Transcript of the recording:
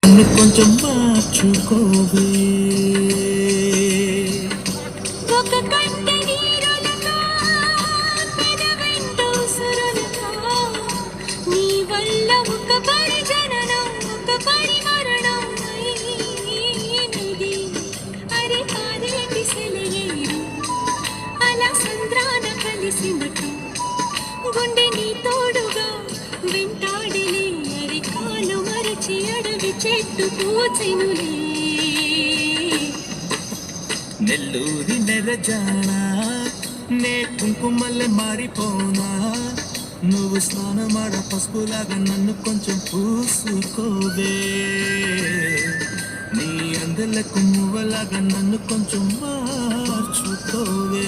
కొంచెం మార్చుకోవే. ఒక కంట నీరులతో పెదవెంట ఉసురులతో నీ వల్ల ఒక పరిజననం ఒక పరిమరణం అయినది. అరే కాదేటి సెలయేరు అలా సంద్రాన కలిసినట్టు గుండె నీ తోడుగా వెంటాడిలే. అరి కాలు మరచి అడవి చెట్టు పూచెనులే. నెల్లూరి నెరజానా నే కుంకుమల్లె మారిపోనా, నువ్వు స్నానమాడ పసుపులాగా నన్ను కొంచెం పూసుకోవే. నీ అందలకు మువ్వలాగా నన్ను కొంచెం మార్చుకోవే.